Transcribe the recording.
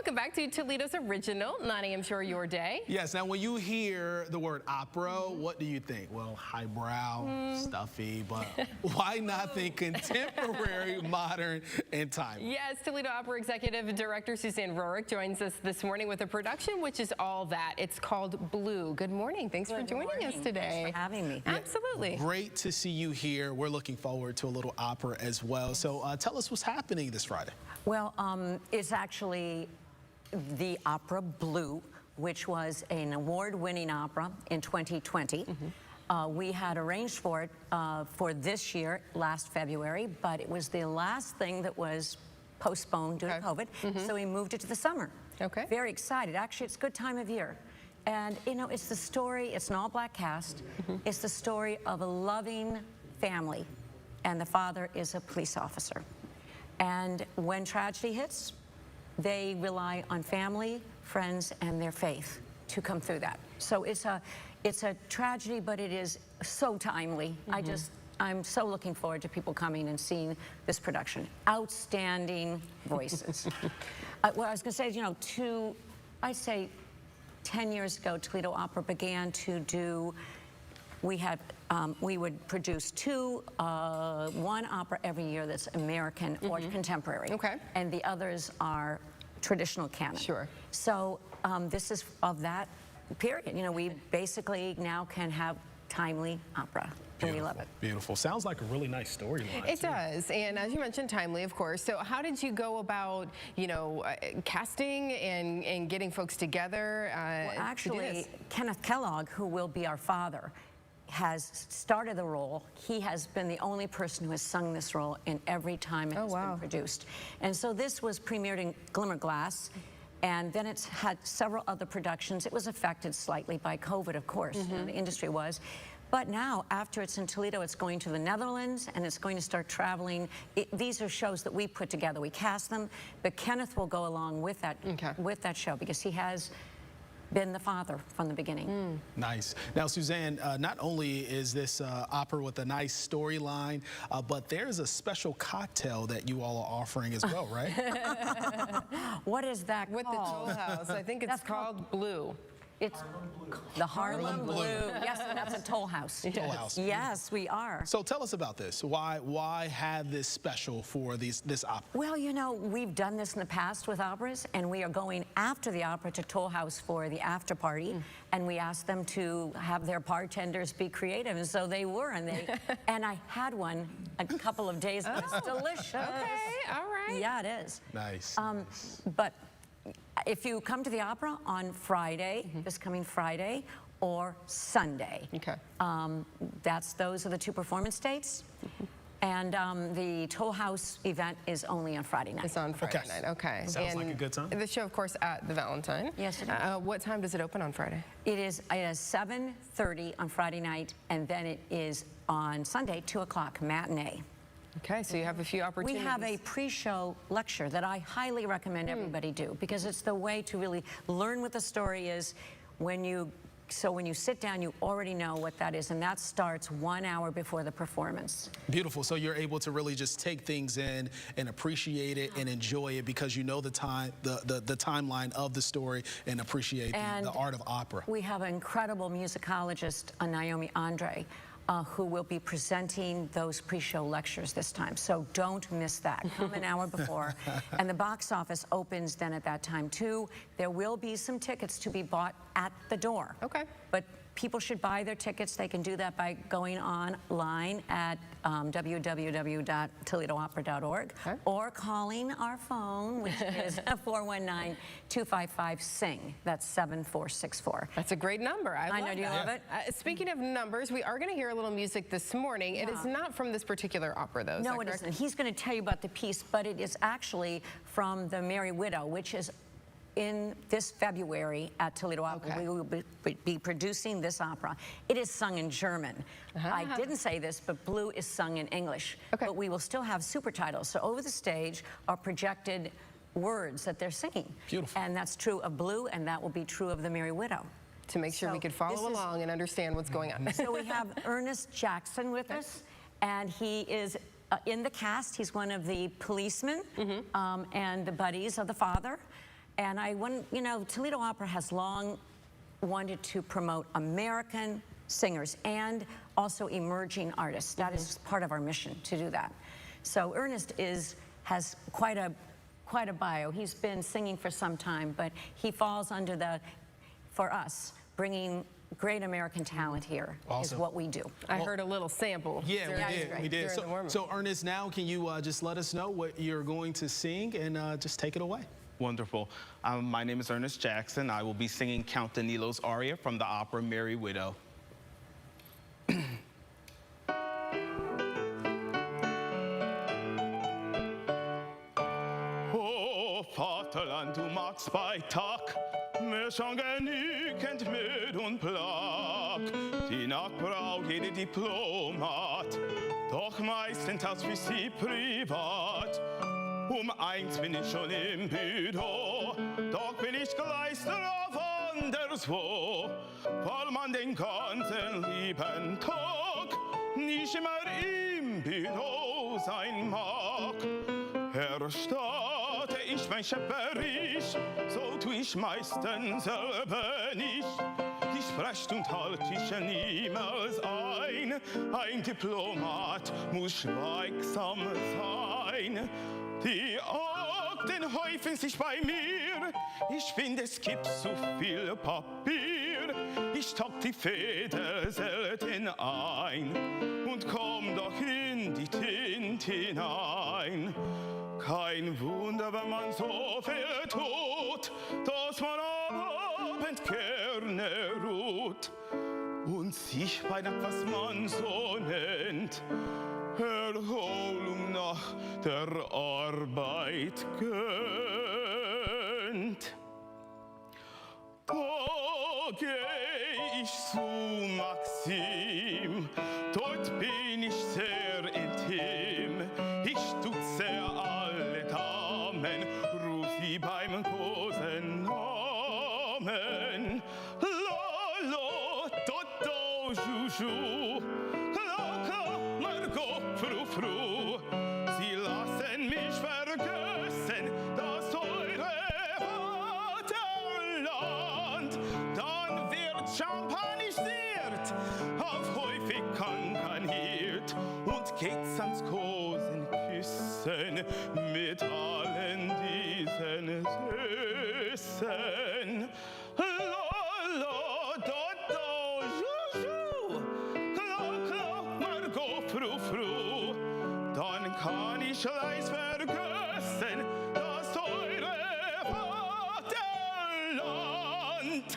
Welcome back to Toledo's original 9 a.m. show, Your Day. Yes, now when you hear the word opera, what do you think? Well, highbrow, stuffy, but why not think contemporary, modern, and timely? Yes, Toledo Opera Executive Director Suzanne Rorick joins us this morning with a production which is all that. It's called Blue. Good morning. Thanks for joining us today. Thanks for having me. Absolutely. Great to see you here. We're looking forward to a little opera as well. So tell us what's happening this Friday. Well, it's actually the opera Blue, which was an award-winning opera in 2020. We had arranged for it for this year, last February, but it was the last thing that was postponed due to COVID, so we moved it to the summer. Okay. Very excited. Actually, it's a good time of year. And, you know, it's the story, it's an all-black cast. It's the story of a loving family, and the father is a police officer. And when tragedy hits, they rely on family, friends, and their faith to come through that. So it's a tragedy, but it is so timely. I'm so looking forward to people coming and seeing this production. Outstanding voices. Well, I was going to say, you know, I'd say 10 years ago, Toledo Opera began to do, we would produce one opera every year that's American or contemporary. Okay. And the others are traditional canon. Sure. So this is of that period. You know, we basically now can have timely opera. And we love it. Beautiful. Sounds like a really nice storyline. It does, and as you mentioned, timely, of course. So how did you go about, you know, casting and getting folks together? Well, actually, Kenneth Kellogg, who will be our father, has started the role. He has been the only person who has sung this role in every time it has been produced. And so this was premiered in Glimmerglass, and then it's had several other productions. It was affected slightly by COVID, of course, you know, the industry was. But now, after it's in Toledo, it's going to the Netherlands, and it's going to start traveling. These are shows that we put together. We cast them, but Kenneth will go along with that show because he has been the father from the beginning. Nice. Now, Suzanne, not only is this opera with a nice storyline, but there's a special cocktail that you all are offering as well, right? What is that With called? the Toll House. I think it's called Blue. It's the Harlem Blue. Yes, and that's a Toll House. Toll House. Yes, we are. So tell us about this. Why have this special for this opera? Well, you know, we've done this in the past with operas, and we are going after the opera to Toll House for the after party, and we asked them to have their bartenders be creative, and so they were, and and I had one a couple of days ago. It's delicious. Okay, all right. Yeah, it is. Nice. But if you come to the opera on Friday, this coming Friday, or Sunday, those are the two performance dates. And the Toll House event is only on Friday night. It's on Friday night, okay. Sounds like a good time. The show, of course, at the Valentine. Yes, it is. What time does it open on Friday? It is 7:30 on Friday night, and then it is on Sunday, 2 o'clock, matinee. Okay, so you have a few opportunities. We have a pre-show lecture that I highly recommend everybody do, because it's the way to really learn what the story is. When you sit down, you already know what that is, and that starts 1 hour before the performance. Beautiful. So you're able to really just take things in and appreciate it and enjoy it because you know the timeline of the story and appreciate the art of opera. We have an incredible musicologist, Naomi Andre, who will be presenting those pre-show lectures this time. So don't miss that. Come an hour before. And the box office opens then at that time too. There will be some tickets to be bought at the door. Okay. But people should buy their tickets. They can do that by going online at www.toledoopera.org or calling our phone, which is 419-255-SING. That's 7464. That's a great number. I know. Do you love it? Speaking of numbers, we are going to hear a little music this morning. It is not from this particular opera, though. No, it isn't. He's going to tell you about the piece, but it is actually from The Merry Widow, which is in this February at Toledo Opera. We will be producing this opera. It is sung in German. I didn't say this, but Blue is sung in English. But we will still have super titles. So over the stage are projected words that they're singing. Beautiful. And that's true of Blue, and that will be true of The Merry Widow. To make sure we could follow along and understand what's going on. So we have Ernest Jackson with us, and he is in the cast. He's one of the policemen and the buddies of the father. And Toledo Opera has long wanted to promote American singers and also emerging artists. That is part of our mission, to do that. So Ernest has quite a bio. He's been singing for some time, but he falls under for us, bringing great American talent here is what we do. I heard a little sample. Yeah, we did. During the So Ernest, now can you just let us know what you're going to sing and just take it away? Wonderful. My name is Ernest Jackson. I will be singing Count Danilo's aria from the opera Merry Widow. O Vaterland, du magst bei Tag mir schon genügend Müd und Plag. Die Nachtbrau jede Diplomat, doch meistens als für sie privat. 1 bin ich schon im Büro, doch bin ich gleich drauf anderswo, weil man den ganzen lieben Tag nicht immer im Büro sein mag. Erstatte ich mein Schepperisch, so tu ich meistens selber nicht. Die Sprechstunde halt ich niemals ein. Ein Diplomat muss schweigsam sein. Die Akten häufen sich bei mir. Ich finde, es gibt zu viel Papier. Ich tauch die Feder selten ein und komm doch in die Tinte hinein. Kein Wunder, wenn man so viel tut, dass man am Abend gerne ruht und sich bei dem, was man so nennt, Erholung nach der Arbeit gönnt. Da geh ich zu Maxim, dort bin ich sehr intim. Ich stutze alle Damen, ruf sie beim Kosenamen. Lolo, Toto, Juju, Kla, Margot, Fru. Sie lassen mich vergessen, das eure Vaterland. Dann wird champagnisiert, auf häufig kankaniert und geht's ans Kosenküssen mit allen diesen Süßen. Lolo, Dodo, Juju, Kla, Margot, Fru. Dann kann ich leicht vergessen, das eure Vaterland.